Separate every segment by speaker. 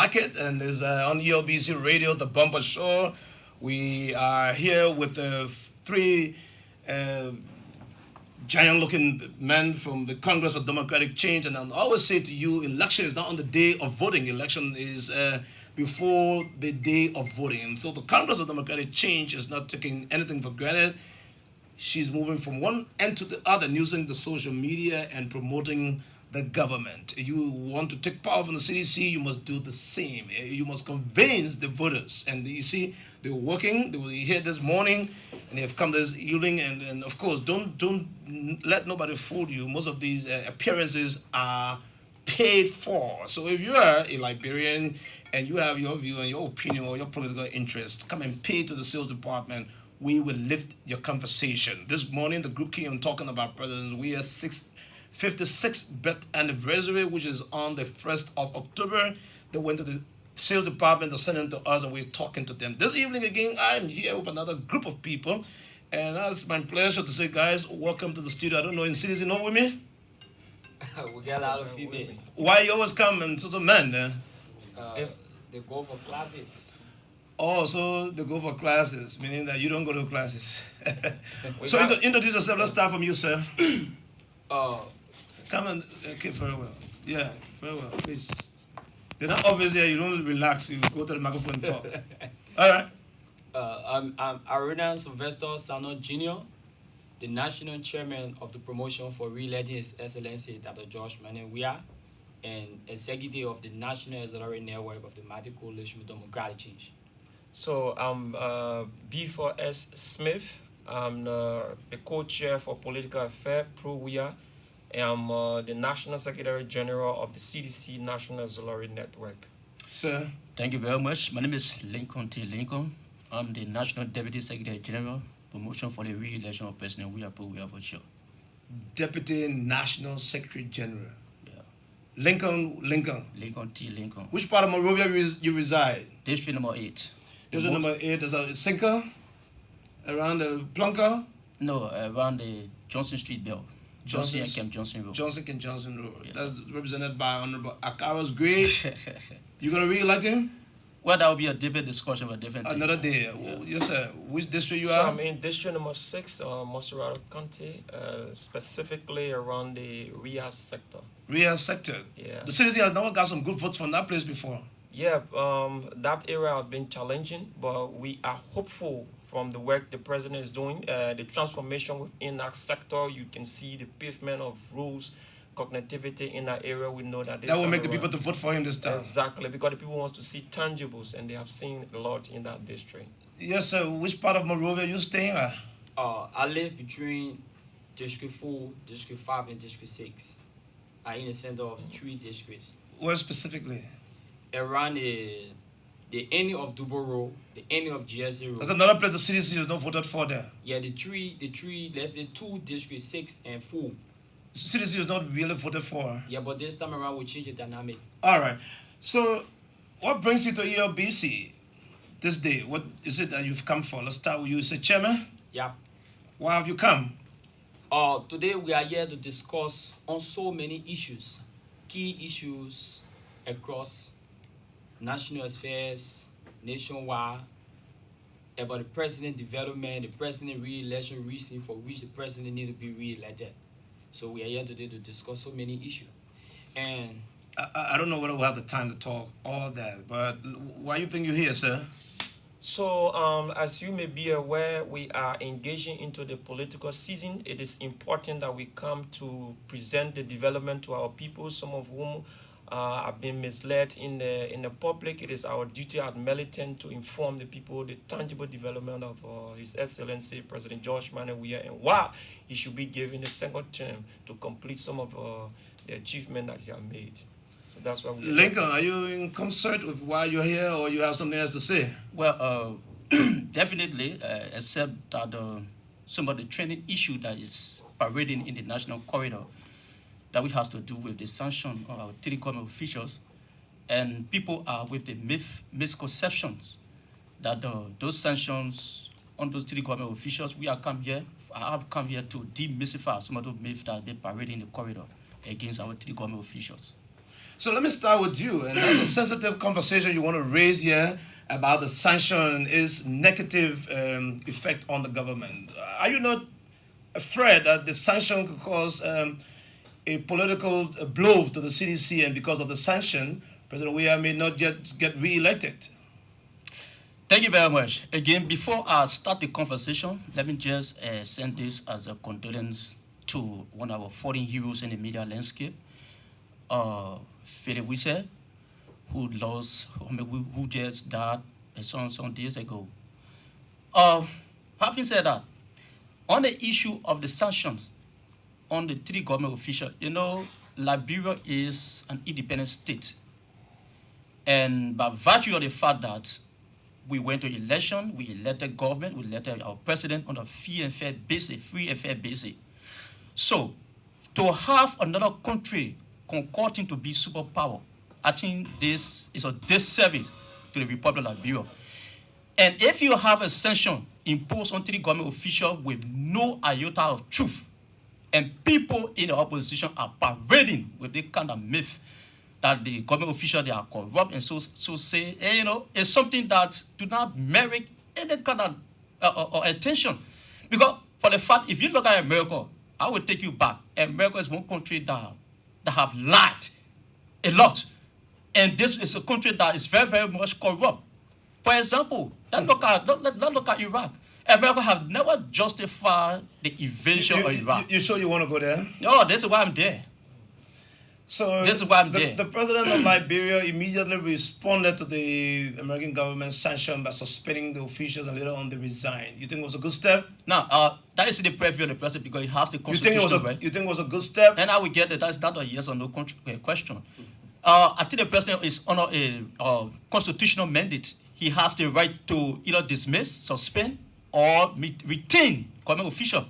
Speaker 1: Market and is on ELBC Radio, The Bumper Show. We are here with three uh, giant-looking men from the Congress of Democratic Change, and I always say to you, election is not on the day of voting. Election is before the day of voting. So the Congress of Democratic Change is not taking anything for granted. She's moving from one end to the other using the social media and promoting the government. You want to take power from the CDC, you must do the same. You must convince the voters. And you see, they're working. They were here this morning, and they have come this evening. And of course, don't let nobody fool you. Most of these appearances are paid for. So if you are a Liberian and you have your view and your opinion or your political interest, come and pay to the sales department. We will lift your conversation. This morning, the group came talking about presidents. We are 56th birth anniversary, which is on the 1st of October. They went to the sales department, they sent it to us, and we're talking to them. This evening, again, I'm here with another group of people, and it's my pleasure to say, guys, welcome to the studio. I don't know, in cities, you know with me?
Speaker 2: We get a lot of female.
Speaker 1: Why you always come and to the men?
Speaker 2: They go for classes.
Speaker 1: Oh, so they go for classes, meaning that you don't go to classes.
Speaker 2: We
Speaker 1: So
Speaker 2: got-
Speaker 1: introduce yourself. Let's start from you, sir.
Speaker 2: Uh,
Speaker 1: Come and okay, very well. Yeah, very well. Please. They're not obvious here. You don't relax. You go to the microphone and talk. All right.
Speaker 2: I'm Aruna Sylvester Sano Jr., the national chairman of the promotion for re-electing His Excellency Dr. George Manewia, and executive of the National Auxiliary Network of the Martin Coalition for Democratic Change.
Speaker 3: So I'm B4S Smith. I'm the co-chair for political affairs, ProWIA, and I'm the National Secretary General of the CDC National Auxiliary Network.
Speaker 1: Sir.
Speaker 4: Thank you very much. My name is Lincoln T. Lincoln. I'm the National Deputy Secretary General, promotion for the re-election of President William for sure.
Speaker 1: Deputy National Secretary General.
Speaker 4: Yeah.
Speaker 1: Lincoln.
Speaker 4: Lincoln T. Lincoln.
Speaker 1: Which part of Monrovia you reside?
Speaker 4: District number 8.
Speaker 1: There's a number 8. There's a sinker around the Plunker.
Speaker 4: No, around the Johnson Street Bell. Johnson and
Speaker 1: Johnson's-
Speaker 4: Camp Johnson Road.
Speaker 1: Johnson and Johnson Road.
Speaker 4: Yes,
Speaker 1: That's represented by Honorable Akaros Gray. You gonna re-elect him?
Speaker 4: Well, that will be a different discussion for a different day.
Speaker 1: Another day.
Speaker 4: Yeah.
Speaker 1: Yes, sir. Which district you
Speaker 3: So
Speaker 1: are?
Speaker 3: I'm in District number 6, Moserado County, specifically around the Ria sector.
Speaker 1: Real sector.
Speaker 3: Yeah.
Speaker 1: The citizen has never got some good votes from that place before.
Speaker 3: Yeah, that area has been challenging, but we are hopeful from the work the president is doing, the transformation within that sector. You can see the pavement of roads, cognitivity in that area. We know that this
Speaker 1: That will
Speaker 3: time
Speaker 1: make the
Speaker 3: around-
Speaker 1: people to vote for him this time.
Speaker 3: Exactly, because the people want to see tangibles, and they have seen a lot in that district.
Speaker 1: Yes, sir. Which part of Monrovia you staying at?
Speaker 2: I live between District 4, District 5, and District 6. I'm in the center of 3 districts.
Speaker 1: Where specifically?
Speaker 2: Around the ending of Dubo Road, the ending of GSA Road.
Speaker 1: There's another place the CDC is not voted for there.
Speaker 2: Yeah, the three, let's say 2 districts, 6 and 4.
Speaker 1: The CDC is not really voted for.
Speaker 2: Yeah, but this time around we change the dynamic.
Speaker 1: All right. So, what brings you to ELBC this day? What is it that you've come for? Let's start with you. Say, Chairman,
Speaker 2: Yeah.
Speaker 1: why have you come?
Speaker 2: Today we are here to discuss on so many issues, key issues across national affairs, nationwide, about the president development, the president re-election reason for which the president need to be re-elected. So we are here today to discuss so many issues. And
Speaker 1: I don't know whether we'll have the time to talk all that, but why you think you're here, sir?
Speaker 3: So, as you may be aware, we are engaging into the political season. It is important that we come to present the development to our people, some of whom have been misled in the public. It is our duty at Militant to inform the people the tangible development of His Excellency President George Manewia and why he should be given a second term to complete some of the achievement that he has made. So that's why we.
Speaker 1: Lincoln, are you in concert with why you're here, or you have something else to say?
Speaker 4: Well, definitely, except that some of the training issue that is parading in the national corridor that we have to do with the sanction of our telecom officials, and people are with the misconceptions that those sanctions on those telecom officials, I have come here to demystify some of the myths that they parade in the corridor against our telecom officials.
Speaker 1: So let me start with you, and that's a sensitive conversation you want to raise here about the sanction and its negative effect on the government. Are you not afraid that the sanction could cause a political blow to the CDC, and because of the sanction, President Weah may not yet get re-elected?
Speaker 4: Thank you very much. Again, before I start the conversation, let me just send this as a condolence to one of our fallen heroes in the media landscape, Philip Wisse, who just died some days ago. Having said that, on the issue of the sanctions on the three government officials, Liberia is an independent state. And by virtue of the fact that we went to election, we elected government, we elected our president on a free and fair basis. So, to have another country concocting to be superpower, I think this is a disservice to the Republic of Liberia. And if you have a sanction imposed on three government officials with no iota of truth, and people in the opposition are parading with this kind of myth that the government officials, they are corrupt, and so say, it's something that do not merit any kind of attention. Because for the fact, if you look at America, I will take you back. America is one country that have lied a lot. And this is a country that is very, very much corrupt. For example, let's look at Iraq. America have never justified the invasion of Iraq.
Speaker 1: You sure you want to go there?
Speaker 4: No, this is why I'm there.
Speaker 1: So
Speaker 4: this is why I'm there.
Speaker 1: The president of Liberia immediately responded to the American government sanction by suspending the officials, and later on they resigned. You think it was a good step?
Speaker 4: No, that is the preview of the president because he has the constitution.
Speaker 1: You think it was a good step?
Speaker 4: And I will get that. That's not a yes or no question. I think the president is under a constitutional mandate. He has the right to either dismiss, suspend, or retain government official.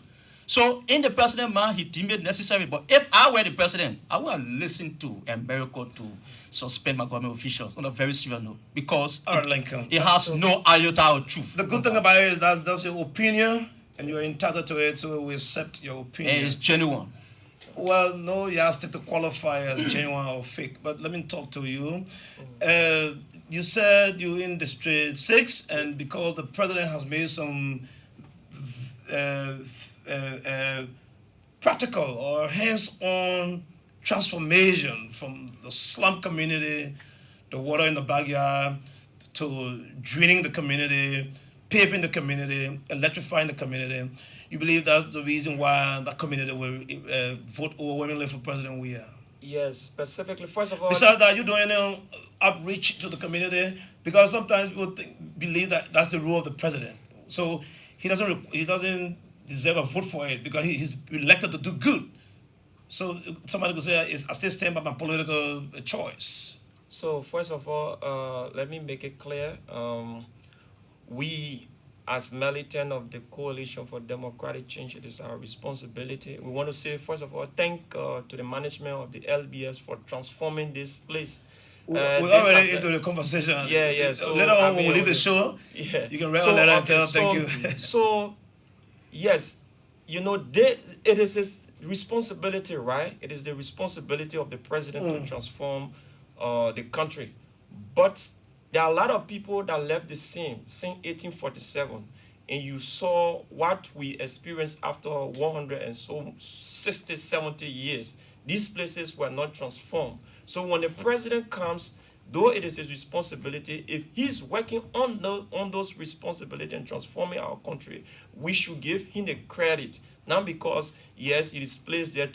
Speaker 4: So in the president's mind, he deemed it necessary. But if I were the president, I would listen to America to suspend my government officials on a very serious note because it has no iota of truth.
Speaker 1: The good thing about it is that's your opinion, and you're entitled to it, so we accept your opinion.
Speaker 4: And it's genuine.
Speaker 1: Well, no, you have to qualify as genuine or fake. But let me talk to you. You said you're in District 6, and because the president has made some practical or hands-on transformation from the slum community, the water in the backyard, to draining the community, paving the community, electrifying the community. You believe that's the reason why the community will vote overwhelmingly for President Weah?
Speaker 3: Yes, specifically, first of all...
Speaker 1: Besides that, you're doing outreach to the community, because sometimes people believe that that's the role of the president. So he doesn't deserve a vote for it because he's elected to do good. So somebody could say, I still stand by my political choice.
Speaker 3: So first of all, let me make it clear. We, as militant of the Coalition for Democratic Change, it is our responsibility. We want to say, first of all, thank to the management of the LBS for transforming this place.
Speaker 1: We're already into the conversation.
Speaker 3: Yeah. So
Speaker 1: later on, when we leave the show, you can write on that and tell thank you.
Speaker 3: So, yes, it is his responsibility, right? It is the responsibility of the president to transform the country. But there are a lot of people that left the scene since 1847, and you saw what we experienced after 160, 70 years. These places were not transformed. So when the president comes, though it is his responsibility, if he's working on those responsibilities and transforming our country, we should give him the credit. Not because, yes, it is placed there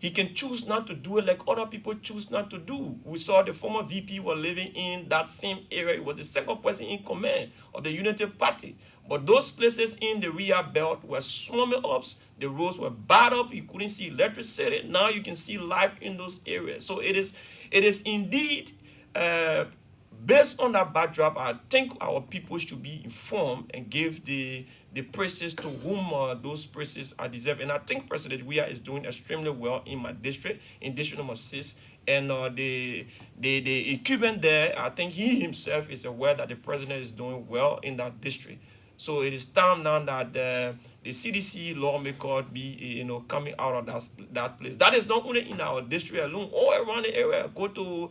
Speaker 3: he can choose not to do it like other people choose not to do. We saw the former VP was living in that same area. He was the second person in command of the Unity Party. But those places in the rear belt were swarming up. The roads were bad up. You couldn't see electricity. Now you can see life in those areas. So it is indeed, based on that backdrop, I think our people should be informed and give the praises to whom those praises are deserved. And I think President Weah is doing extremely well in my district, in district number 6. And the equipment there, I think he himself is aware that the president is doing well in that district. So it is time now that the CDC lawmaker be coming out of that place. That is not only in our district alone, all around the area. Go to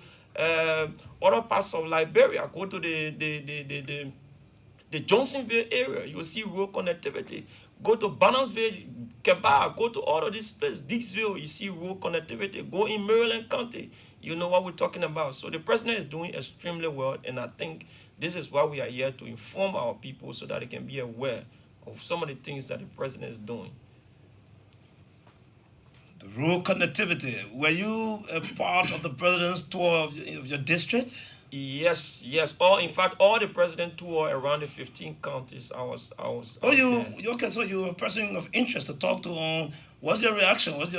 Speaker 3: other parts of Liberia. Go to the Johnsonville area. You will see road connectivity. Go to Bannerville, Quebec. Go to all of these places. Dixville, you see road connectivity. Go in Maryland County. You know what we're talking about. So the president is doing extremely well, and I think this is why we are here, to inform our people so that they can be aware of some of the things that the president is doing.
Speaker 1: The rural connectivity. Were you a part of the president's tour of your district?
Speaker 3: Yes. In fact, all the president tour around the 15 counties, I was.
Speaker 1: Oh,
Speaker 3: there.
Speaker 1: okay. So you were a person of interest to talk to. What's your reaction? What's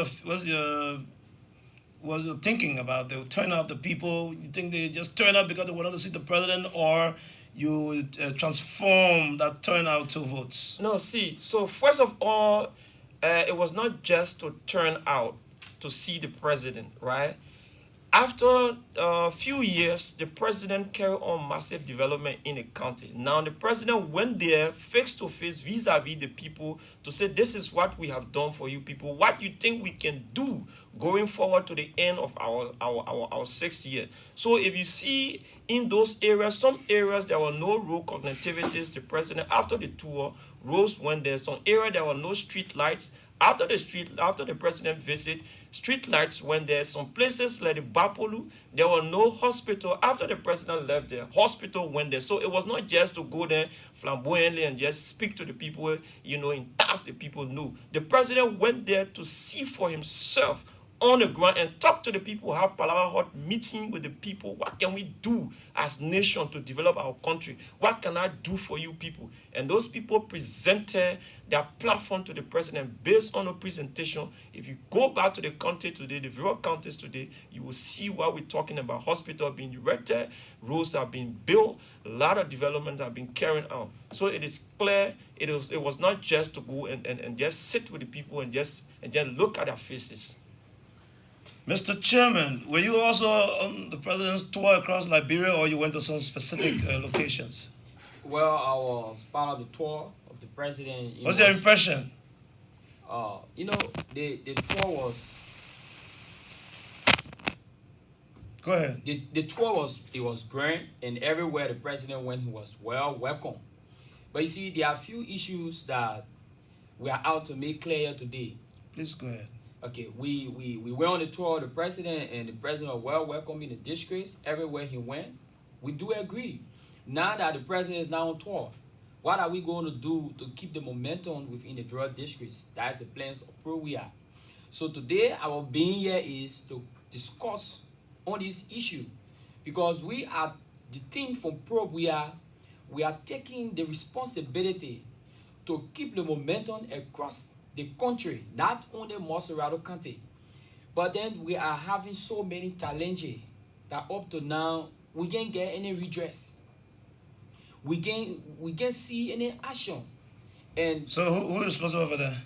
Speaker 1: your thinking about the turnout of the people? You think they just turn up because they wanted to see the president, or you transform that turnout to votes?
Speaker 3: No, see. So first of all, it was not just to turn out to see the president, right? After a few years, the president carried on massive development in the county. Now, the president went there face to face, vis-a-vis the people, to say, this is what we have done for you people. What you think we can do going forward to the end of our 6 years. So if you see in those areas, some areas there were no road connectivities, the president, after the tour, roads went there. Some area there were no street lights. After the president visit, street lights went there. Some places like the Bapolu, there were no hospital. After the president left there, hospital went there. So it was not just to go there flamboyantly and just speak to the people, and task the people. No, the president went there to see for himself on the ground and talk to the people, have Palava Hut meeting with the people. What can we do as nation to develop our country? What can I do for you people? And those people presented their platform to the president. Based on the presentation, if you go back to the country today, the various counties today, you will see what we're talking about. Hospitals being erected, roads are being built, a lot of development have been carried out. So it is clear, it was not just to go and just sit with the people and just look at their faces.
Speaker 1: Mr. Chairman, were you also on the president's tour across Liberia, or you went to some specific locations?
Speaker 2: Well, I was part of the tour of the president.
Speaker 1: What's your impression?
Speaker 2: The tour was.
Speaker 1: Go ahead.
Speaker 2: The tour was great, and everywhere the president went, he was well welcome. But you see, there are a few issues that we are out to make clear today.
Speaker 1: Please go ahead.
Speaker 2: Okay, we went on the tour of the president, and the president was well welcomed in the districts everywhere he went. We do agree. Now that the president is now on tour, what are we going to do to keep the momentum within the various districts? That's the plans of ProWeA. So today, our being here is to discuss on this issue, because we are the team from ProWeA. We are taking the responsibility to keep the momentum across the country, not only Montserrat County, but then we are having so many challenges that up to now we can't get any redress. We can't see any action. And
Speaker 1: so who is responsible for that?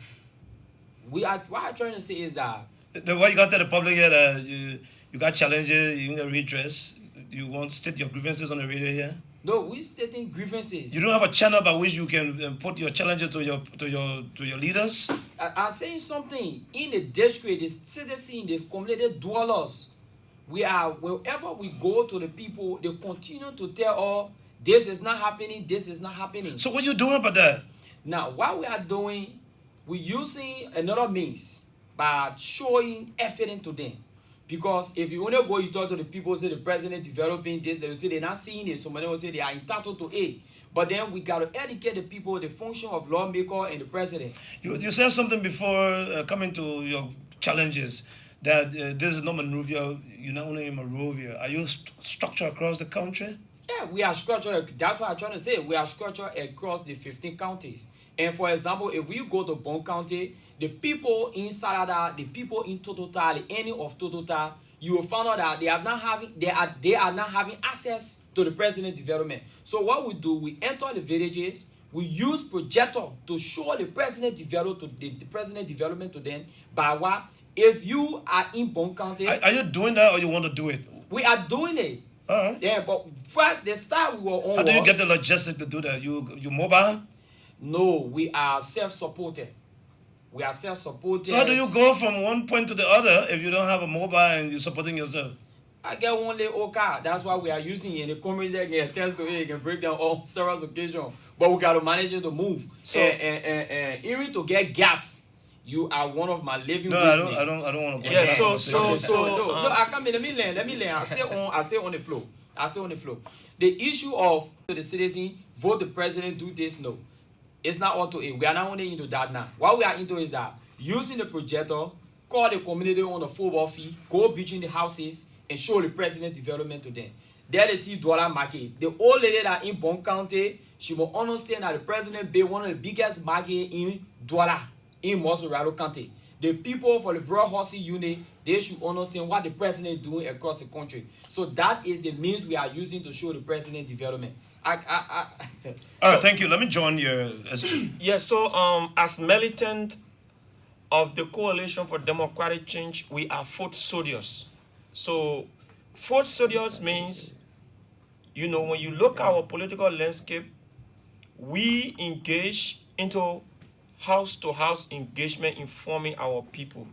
Speaker 2: What I'm trying to say is that
Speaker 1: What you got to the public here, that you got challenges, you need a redress. You want to state your grievances on the radio here?
Speaker 2: no, we're stating grievances.
Speaker 1: You don't have a channel by which you can put your challenges to your leaders?
Speaker 2: I'm saying something. In the district, the citizens, the community dwellers, wherever we go to the people, they continue to tell us, this is not happening, this is not happening.
Speaker 1: So what are you doing about that?
Speaker 2: Now, what we are doing, we're using another means by showing evidence to them. Because if you only go, you talk to the people, say the president developing this, they will say they're not seeing it. Somebody will say they are entitled to it. But then we got to educate the people, the function of lawmaker and the president.
Speaker 1: You said something before coming to your challenges, that this is not Monrovia, you're not only in Monrovia. Are you structured across the country?
Speaker 2: Yeah, we are structured. That's what I'm trying to say. We are structured across the 15 counties. And for example, if we go to Bon County, the people in Salada, the people in Totota, the ending of Totota, you will find out that they are not having access to the president development. So what we do, we enter the villages, we use projector to show the president development to them. By what? If you are in Bon County,
Speaker 1: Are you doing that, or you want to do it?
Speaker 2: we are doing it.
Speaker 1: All right.
Speaker 2: Yeah, but first the start we were on.
Speaker 1: How do you get the logistics to do that? You mobile?
Speaker 2: No, we are self-supported. We are self-supported.
Speaker 1: So how do you go from one point to the other if you don't have a mobile and you're supporting yourself?
Speaker 2: I get one little car. That's why we are using it. And the community can attest to it. It can break down on several occasions. But we got to manage it to move.
Speaker 3: So-
Speaker 2: And even to get gas, you are one of my living
Speaker 1: No,
Speaker 2: witness.
Speaker 1: I don't want to.
Speaker 3: Yeah, so-
Speaker 2: No, I can't. Let me learn. I stay on the flow. The issue of the citizen vote the president, do this. No, it's not auto it. We are not only into that now. What we are into is that using the projector, call the community on the football field, go between the houses, and show the president development to them. There they see dollar market. The old lady that in Bon County, she will understand that the president be one of the biggest market in dollar in Mosurado County. The people for the rural housing unit, they should understand what the president is doing across the country. So that is the means we are using to show the president development.
Speaker 1: All right, thank you. Let me join your.
Speaker 3: Yeah, so as militant of the Coalition for Democratic Change, we are foot soldiers. So foot soldiers means, you know, when you look at our political landscape, we engage into house-to-house engagement informing our people.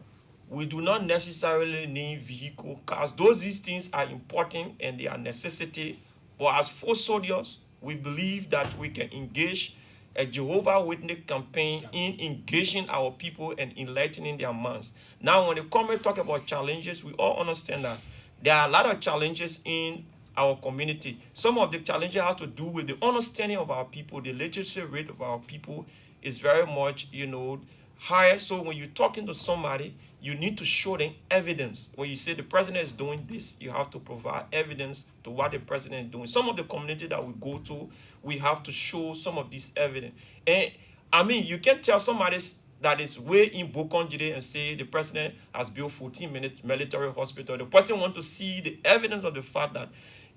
Speaker 3: We do not necessarily need vehicle, cars. These things are important and they are necessity. But as foot soldiers, we believe that we can engage a Jehovah Witness campaign in engaging our people and enlightening their minds. Now, when the comment talk about challenges, we all understand that there are a lot of challenges in our community. Some of the challenges have to do with the understanding of our people. The literacy rate of our people is very much, you know, higher. So when you're talking to somebody, you need to show them evidence. When you say the president is doing this, you have to provide evidence to what the president is doing. Some of the community that we go to, we have to show some of this evidence. And I mean, you can tell somebody that is way in Bokonjide and say the president has built 14-minute military hospital. The person want to see the evidence of the fact that,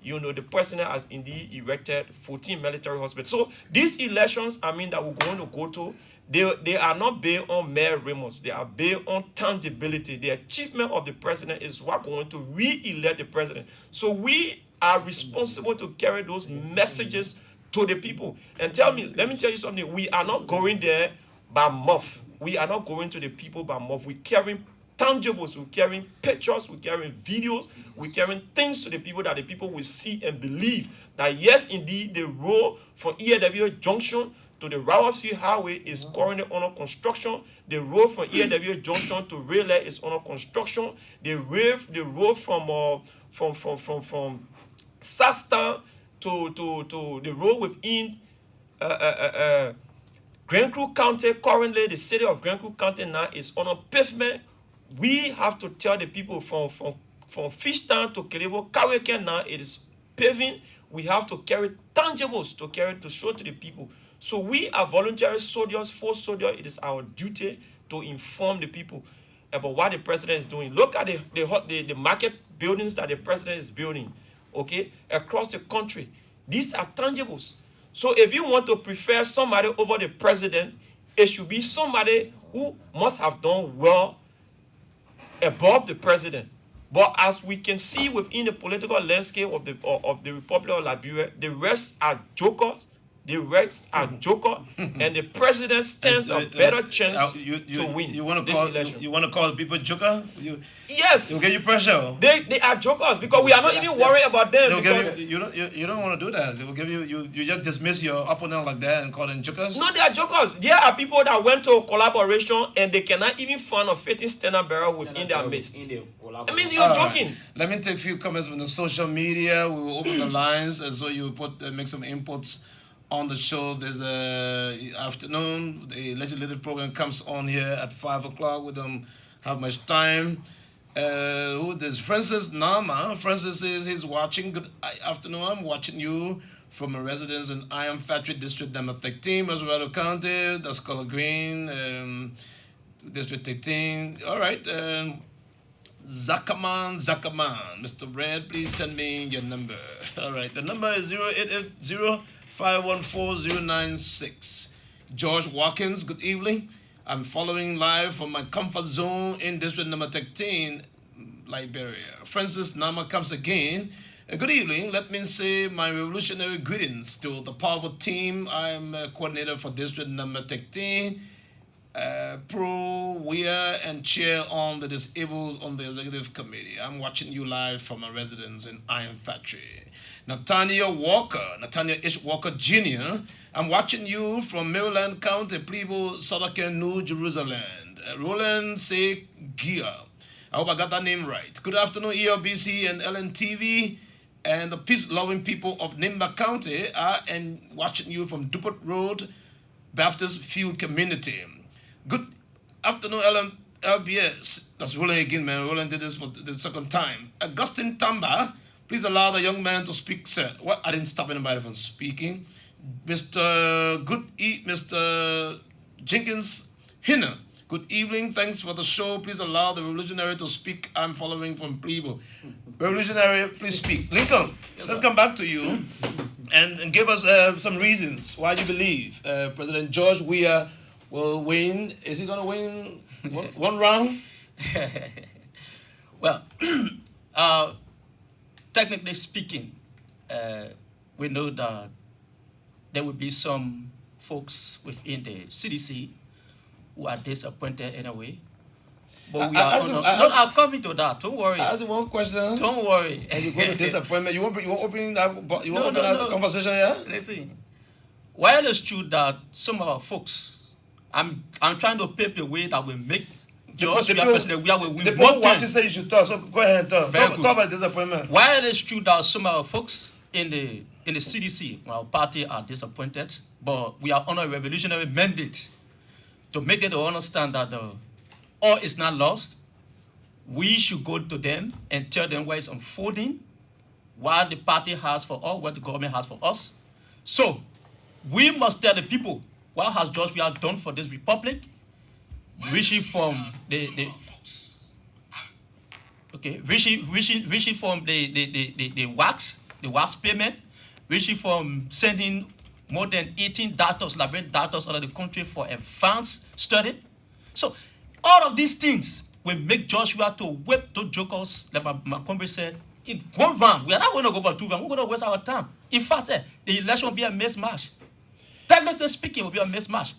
Speaker 3: you know, the president has indeed erected 14 military hospitals. So these elections, I mean, that we're going to go to, they are not based on mere rumors. They are based on tangibility. The achievement of the president is what going to re-elect the president. So we are responsible to carry those messages to the people. And let me tell you something. We are not going there by mouth. We are not going to the people by mouth. We're carrying tangibles, we're carrying pictures, we're carrying videos, we're carrying things to the people that the people will see and believe that yes, indeed, the road from EAW Junction to the Rawafie Highway is currently under construction. The road from EAW Junction to Rayleigh is under construction. The road from Sastan to the road within Grand Creek County, currently the city of Grand Creek County now is on a pavement. We have to tell the people from Fishtown to Kelebo, Kaweke now it is paving. We have to carry tangibles to show to the people. So we are voluntary soldiers, foot soldiers. It is our duty to inform the people about what the president is doing. Look at the market buildings that the president is building, okay, across the country. These are tangibles. So if you want to prefer somebody over the president, it should be somebody who must have done well above the president. But as we can see within the political landscape of the Republic of Liberia, the rest are jokers. And the president stands a better chance to win.
Speaker 1: You want to
Speaker 3: this election.
Speaker 1: You want to call people joker?
Speaker 3: Yes,
Speaker 1: They'll give you pressure.
Speaker 3: they are jokers because we are not even worried about them.
Speaker 1: They'll
Speaker 3: Because
Speaker 1: give you don't want to do that. They will give you just dismiss your opponent like that and call them jokers.
Speaker 3: no, they are jokers. There are people that went to collaboration and they cannot even find a fitting standard bearer within their midst. It means you're
Speaker 1: All
Speaker 3: joking.
Speaker 1: right. Let me take a few comments from the social media. We will open the lines, and so you make some inputs on the show. There's a afternoon. The legislative program comes on here at 5 o'clock. We don't have much time. There's Francis Nama. Francis says he's watching. Good afternoon. I'm watching you from a residence in Iron Factory District number 13, Massachusetts County. That's Color Green, District 13. All right. Zakaman, Mr. Red, please send me your number. All right, the number is 0880-514-096. George Watkins, good evening. I'm following live from my comfort zone in District number 13, Liberia. Francis Nama comes again. Good evening. Let me say my revolutionary greetings to the powerful team. I'm coordinator for District Number 13, Pro, Weir, and chair on the disabled on the executive committee. I'm watching you live from my residence in Iron Factory. Nathaniel H. Walker Jr. I'm watching you from Maryland County, Plebo, Southern New Jerusalem. Roland C. Gia. I hope I got that name right. Good afternoon, ELBC and LNTV, and the peace-loving people of Nimba County are and watching you from Dupont Road Baptist Field Community. Good afternoon, LBS. That's Roland again, man. Roland did this for the second time. Augustine Tamba, please allow the young man to speak, sir. What? I didn't stop anybody from speaking. Mr. Jenkins Hinner. Good evening. Thanks for the show. Please allow the revolutionary to speak. I'm following from Plebo. Revolutionary, please speak. Lincoln, let's come back to you and give us some reasons why you believe President George Weah will win. Is he going to win one round?
Speaker 4: Well, technically speaking, we know that there will be some folks within the CDC who are disappointed anyway. But we are I'm coming to that. Don't worry.
Speaker 1: I ask one question.
Speaker 4: Don't worry.
Speaker 1: And you go to disappointment. You won't open that conversation here?
Speaker 4: Listen. While it's true that some of our folks, I'm trying to pave the way that will make George Weah president. We will win.
Speaker 1: The people watching say you should talk. So go ahead and talk. Talk about disappointment.
Speaker 4: While it's true that some of our folks in the CDC, our party, are disappointed, but we are on a revolutionary mandate to make it to understand that all is not lost. We should go to them and tell them where it's unfolding, what the party has for us, what the government has for us. So we must tell the people what has George Weah done for this republic, reaching from the wax payment, reaching from sending more than 18 doctors, laboratory doctors out of the country for advanced study. So all of these things will make George Weah to whip those jokers, like my comrade said, in one round. We are not going to go for 2 rounds. We're going to waste our time. In fact, the election will be a mismatch. Technically speaking, it will be a mismatch.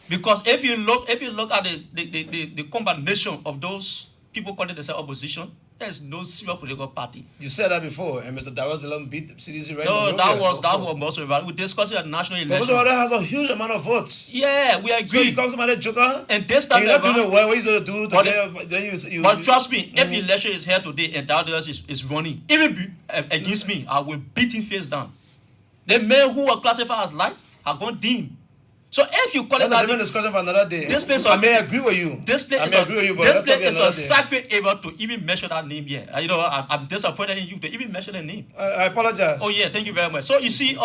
Speaker 4: Because if you look at the combination of those people calling themselves opposition, there's no serious political party.
Speaker 1: You said that before, and Mr. Dawes Dillon beat the CDC right
Speaker 4: now. No, that was most right. We discussed a national election.
Speaker 1: But has a huge amount of votes.
Speaker 4: Yeah, we agree.
Speaker 1: So you come to my joker,
Speaker 4: and this time
Speaker 1: you're not doing what he's going to do today.
Speaker 4: But trust me, if the election is here today and Dawes is running, even against me, I will beat him face down. The men who are classified as light are gone dim. So if you call
Speaker 1: that's a different discussion for another day.
Speaker 4: This place
Speaker 1: I may agree with you.
Speaker 4: This place is a sacred area to even mention that name here. You know, I'm disappointed in you to even mention the name.
Speaker 1: I apologize.
Speaker 4: Oh yeah, thank you very much. So you see,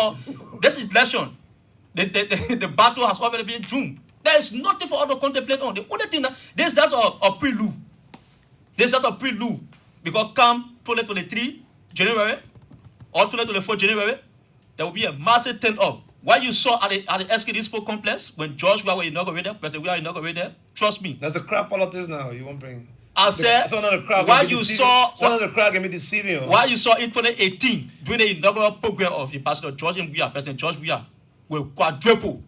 Speaker 4: this is election. The battle has already been doomed. There is nothing for us to contemplate on. The only thing that that's a prelude. This is a prelude. Because come 2023 January or 2024 January, there will be a massive turn-up. What you saw at the SKD Sport Complex when George Weah was inaugurated, President Weah inaugurated, trust me.
Speaker 1: That's the crap politics now. You won't bring.
Speaker 4: I said,
Speaker 1: some of the crowd can be deceiving.
Speaker 4: What you saw in 2018 during the inaugural program of Ambassador George Weah, President George Weah, will quadruple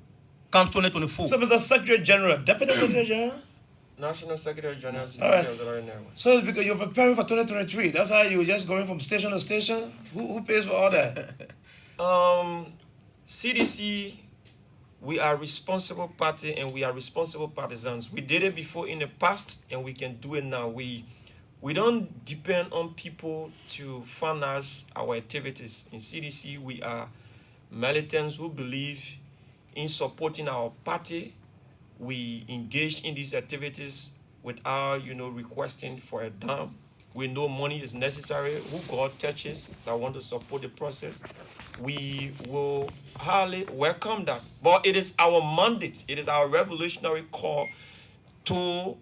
Speaker 4: come 2024.
Speaker 1: So, Mr. Secretary General, Deputy Secretary General?
Speaker 3: National Secretary General.
Speaker 1: Right. So it's because you're preparing for 2023. That's how you're just going from station to station? Who pays for all that?
Speaker 3: CDC, we are responsible party and we are responsible partisans. We did it before in the past and we can do it now. We don't depend on people to finance our activities. In CDC, we are militants who believe in supporting our party. We engage in these activities without, requesting for a dime. We know money is necessary. Who God touches that want to support the process, we will highly welcome that. But it is our mandate, it is our revolutionary call to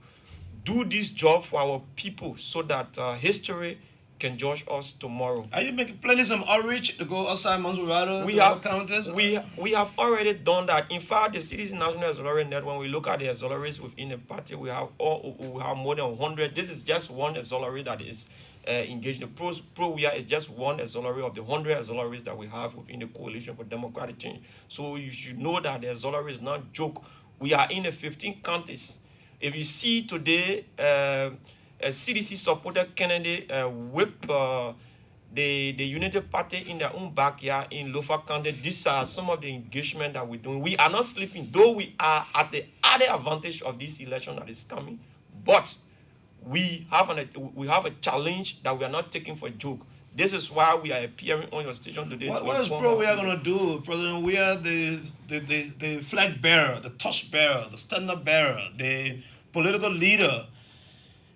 Speaker 3: do this job for our people so that history can judge us tomorrow.
Speaker 1: Are you planning some outreach to go outside Montserrat?
Speaker 3: We have already done that. In fact, the CDC National Auxiliary Network, when we look at the auxiliaries within the party, we have more than 100. This is just one auxiliary that is engage. The pro-WIA is just one auxiliary of the 100 auxiliaries that we have within the Coalition for Democratic Change. So you should know that the auxiliary is not joke. We are in the 15 counties. If you see today, a CDC supported Kennedy whip the Unity Party in their own backyard in Lofa County. These are some of the engagement that we're doing. We are not sleeping, though we are at the other advantage of this election that is coming. But we have a challenge that we are not taking for a joke. This is why we are appearing on your station today.
Speaker 1: What is pro-WIA going to do, President? We are the flag bearer, the torch bearer, the standard bearer, the political leader,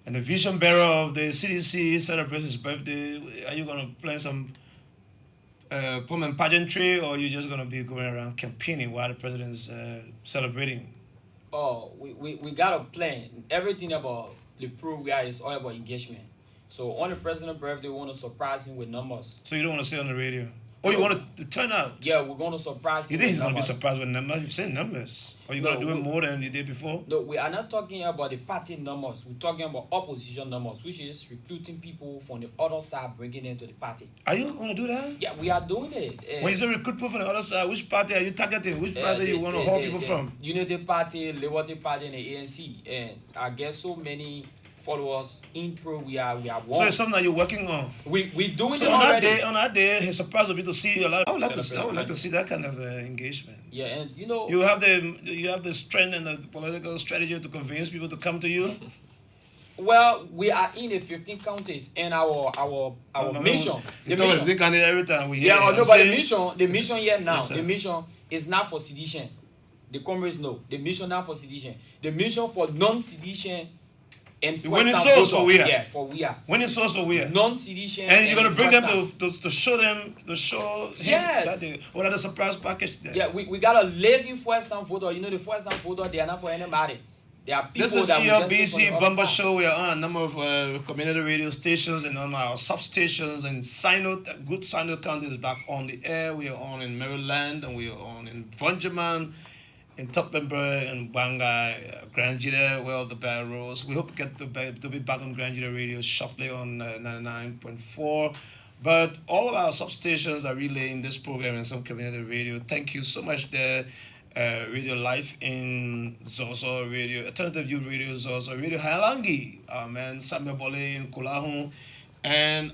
Speaker 1: and the vision bearer of the CDC celebrating his birthday. Are you going to plan some pomp and pageantry, or are you just going to be going around campaigning while the president is celebrating?
Speaker 2: Oh, we got a plan. Everything about the pro-WIA is all about engagement. So on the president's birthday, we want to surprise him with numbers.
Speaker 1: So you don't want to say on the radio? Oh, you want to turn out?
Speaker 2: Yeah, we're going to surprise him.
Speaker 1: You think he's
Speaker 2: with
Speaker 1: going to be
Speaker 2: numbers.
Speaker 1: surprised with numbers? You've said numbers. Or you going to do it more than you did before?
Speaker 2: No, we are not talking about the party numbers. We're talking about opposition numbers, which is recruiting people from the other side, bringing them to the party.
Speaker 1: Are you going to do that?
Speaker 2: Yeah, we are doing it.
Speaker 1: When you say recruit people from the other side, which party are you targeting? Which party you want to haul people from?
Speaker 2: Unity Party, Liberty Party, and the ANC. And I guess so many followers in pro, we are one.
Speaker 1: So it's something that you're working on.
Speaker 2: We doing
Speaker 1: So
Speaker 2: it
Speaker 1: on
Speaker 2: already.
Speaker 1: that day, his surprise will be to see a lot. I would like
Speaker 2: Celebrate
Speaker 1: to see that kind of engagement.
Speaker 2: Yeah, and you know,
Speaker 1: You have the strength and the political strategy to convince people to come to you.
Speaker 2: well, we are in the 15 counties, and our mission,
Speaker 1: You
Speaker 2: the
Speaker 1: talk about
Speaker 2: mission,
Speaker 1: the candidate every time we hear.
Speaker 2: yeah,
Speaker 1: it.
Speaker 2: no,
Speaker 1: I'm
Speaker 2: but
Speaker 1: saying-
Speaker 2: the mission here now,
Speaker 1: Yes, sir.
Speaker 2: the mission is not for sedition. The comrades know the mission not for sedition. The mission for non-sedition and
Speaker 1: When it's
Speaker 2: first-time
Speaker 1: so,
Speaker 2: voter.
Speaker 1: we are.
Speaker 2: Yeah, for we are
Speaker 1: When it's also weird.
Speaker 2: non-sedition.
Speaker 1: And you're gonna bring them
Speaker 2: first-time.
Speaker 1: to show him
Speaker 2: Yes.
Speaker 1: that what are the surprise package there.
Speaker 2: Yeah, we got a living first-time voter. You know, the first-time voter, they are not for anybody. They are people
Speaker 1: This is
Speaker 2: that we just take
Speaker 1: ELBC
Speaker 2: for the other
Speaker 1: Bumper
Speaker 2: side.
Speaker 1: Show. We are on a number of community radio stations and on our substations. And good Sino County is back on the air. We are on in Maryland, and we are on in Vonjaman, in Tuppenberg, and Bangai, Grand Jida, well, the Barrows. We hope to get to be back on Grand Jida Radio shortly on 99.4. But all of our substations are relaying this program in some community radio. Thank you so much there. Radio Life in Zozo Radio, Alternative Youth Radio Zozo, Radio Hailangi, our man Samuel Bole in Kulahun, and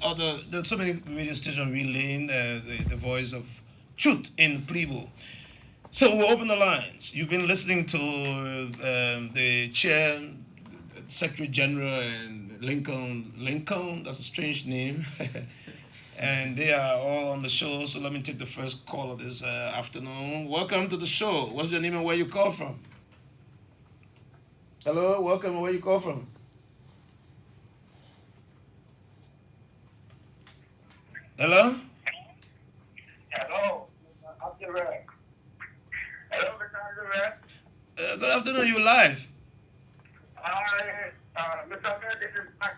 Speaker 1: there's so many radio stations relaying the voice of truth in Plibo. So we'll open the lines. You've been listening to the chair, Secretary General, and Lincoln, that's a strange name. And they are all on the show, so let me take the first call of this afternoon. Welcome to the show. What's your name and where you call from? Hello, welcome and where you call from? Hello?
Speaker 5: Hello, Abdullah. Hello, Mr. Abdullah.
Speaker 1: Good afternoon, you live.
Speaker 5: Mr. Abdullah, this is Mike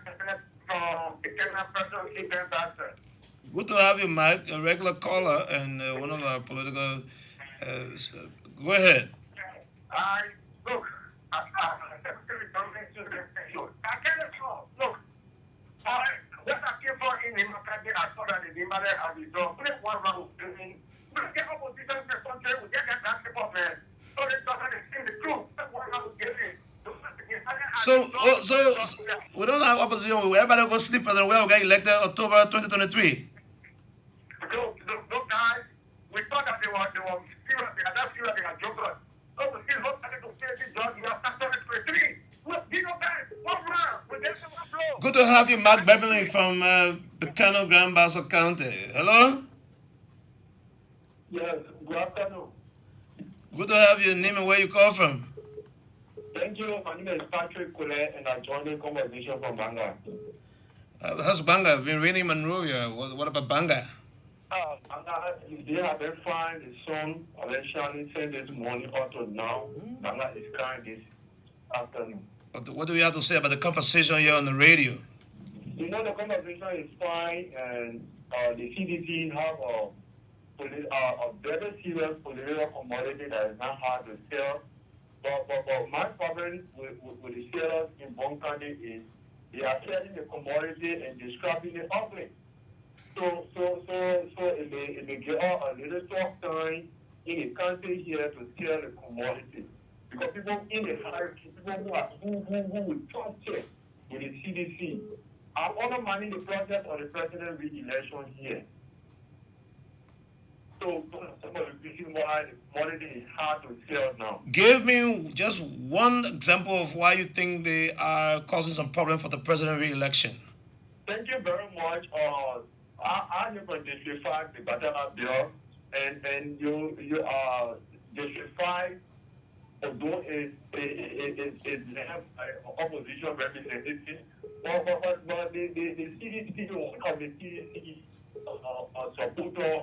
Speaker 5: from the Kenya Personal Event Answer.
Speaker 1: Good to have you, Mike, a regular caller and one of our political. Go ahead.
Speaker 5: Look, Secretary Government to the station. I can't call. Look, what I came for in the Makati, I saw that the Nimale has been done. Put one round doing. We get opposition to the country, we get that department. So the government is in the truth. That's what I was getting.
Speaker 1: So we don't have opposition. Everybody go sleep and then we get elected October 2023.
Speaker 5: Those guys, we thought that they were serious, they are not serious, they are jokers. So we still hope that they will stay in judge, we have started 23. Look, you know guys, one round, we get one blow.
Speaker 1: Good to have you, Mark Beverly from Bacano, Grand Bassa County. Hello?
Speaker 5: Yes, good afternoon.
Speaker 1: Good to have you. Name and where you call from.
Speaker 5: Thank you. My name is Patrick Kule, and I joined the conversation from Banga.
Speaker 1: How's Banga? Been raining in Monrovia. What about Banga?
Speaker 5: Banga, they have been fine. The sun eventually sent this morning up to now. Banga is crying this afternoon.
Speaker 1: What do you have to say about the conversation here on the radio?
Speaker 5: You know, the conversation is fine, and the CDC have a very serious political commodity that is not hard to sell. But my problem with the sellers in Bon County is They are selling the commodity and describing it ugly. So it may get a little tough time in the country here to sell the commodity. Because people in the hierarchy, people who will trust it with the CDC are undermining the process of the president re-election here. So some of the reasons why the commodity is hard to sell now.
Speaker 1: Give me just one example of why you think they are causing some problem for the president re-election.
Speaker 5: Thank you very much. I live on District 5, the Batala bill, and you District 5, although it have opposition representatives, but the CDC committee supporter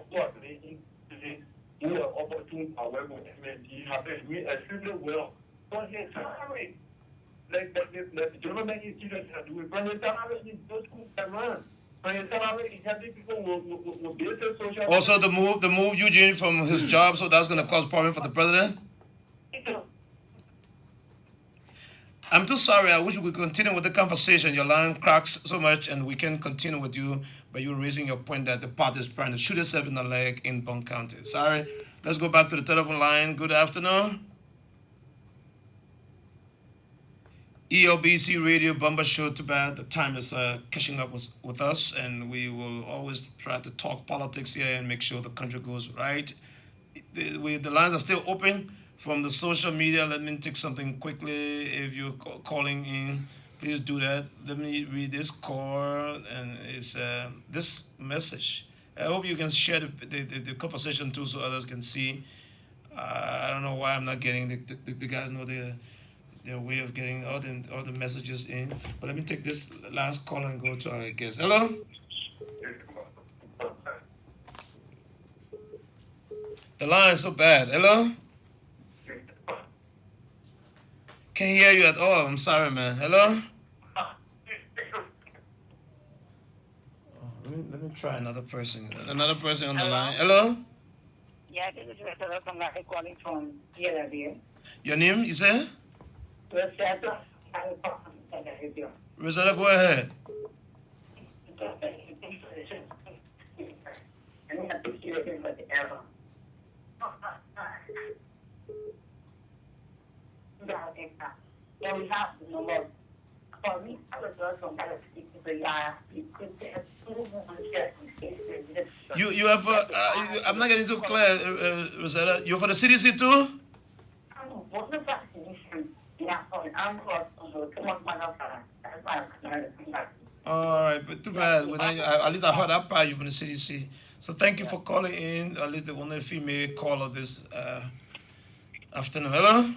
Speaker 5: who are opportune to work with MND have been doing extremely well. But his salary, like the gentleman is serious to do it, but his salary is just around. But his salary is helping people with basic social.
Speaker 1: Also, the move Eugene from his job, so that's going to cause problem for the president. I'm too sorry. I wish we could continue with the conversation. Your line cracks so much, and we can continue with you by you raising your point that the party is trying to shoot itself in the leg in Bond County. Sorry. Let's go back to the telephone line. Good afternoon. ELBC Radio Bumper Show. Too bad the time is catching up with us, and we will always try to talk politics here and make sure the country goes right. The lines are still open. From the social media, let me take something quickly. If you're calling in, please do that. Let me read this call, and it's this message. I hope you can share the conversation too, so others can see. I don't know why I'm not getting the guys know their way of getting all the messages in. But let me take this last call and go to our guest. Hello. The line is so bad. Hello. Can't hear you at all. I'm sorry, man. Hello? Let me try another person. Another person on the line. Hello?
Speaker 6: Yeah, this is Rosetta from calling from Philadelphia.
Speaker 1: Your name, you say?
Speaker 6: Rosetta.
Speaker 1: Rosetta, go ahead.
Speaker 6: Yeah, we have the number. For me, I was also kind of speaking to you could get
Speaker 1: You have, I'm not getting too clear, Rosetta. You're for the CDC too?
Speaker 6: What's the vaccination? Yeah, I'm
Speaker 1: All right, but too bad. At least I heard that part you from the CDC. So thank you for calling in. At least the only female caller this afternoon. Hello?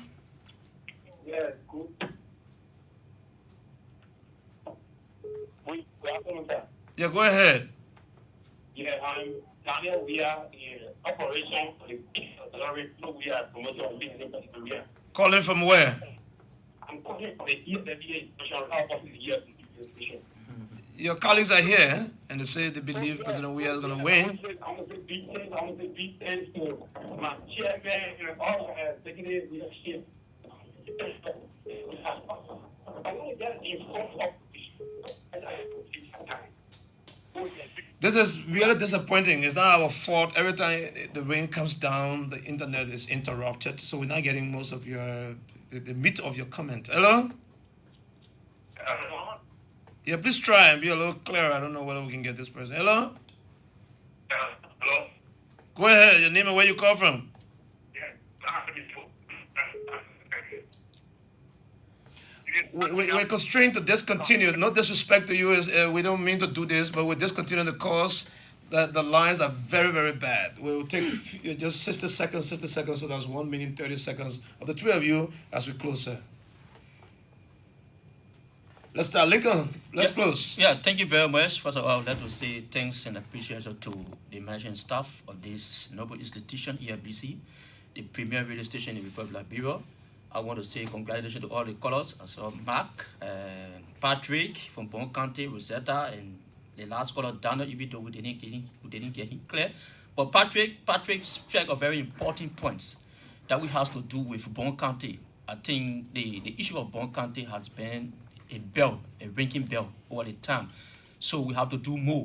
Speaker 5: Yeah, good. Good afternoon, sir.
Speaker 1: Yeah, go ahead.
Speaker 5: Yeah, I'm Daniel. We are in operation for the salary. So we are promoting of business in Korea.
Speaker 1: Calling from where?
Speaker 5: I'm calling from the ESFDA special office here in the station.
Speaker 1: Your colleagues are here, and they say they believe President Weah is going to win.
Speaker 5: I want to be to my chairman and all executive leadership. I want to get in front of
Speaker 1: This is really disappointing. It's not our fault. Every time the rain comes down, the internet is interrupted, so we're not getting most of the meat of your comment. Hello? Yeah, please try and be a little clearer. I don't know whether we can get this person. Hello?
Speaker 5: hello?
Speaker 1: Go ahead. Your name and where you call from? We're constrained to discontinue. No disrespect to you, we don't mean to do this, but we're discontinuing the course. The lines are very, very bad. We'll take just 60 seconds, so that's 1 minute, 30 seconds of the three of you as we close, sir. Let's start. Lincoln, let's close.
Speaker 4: Yeah, thank you very much. First of all, I would like to say thanks and appreciation to the management staff of this noble institution, ELBC, the premier radio station in the Republic of Liberia. I want to say congratulations to all the callers. I saw Mark, Patrick from Bond County, Rosetta, and the last caller, Daniel, even though we didn't get him clear. But Patrick struck a very important points that we have to do with Bond County. I think the issue of Bond County has been a bell, a ringing bell all the time. So we have to do more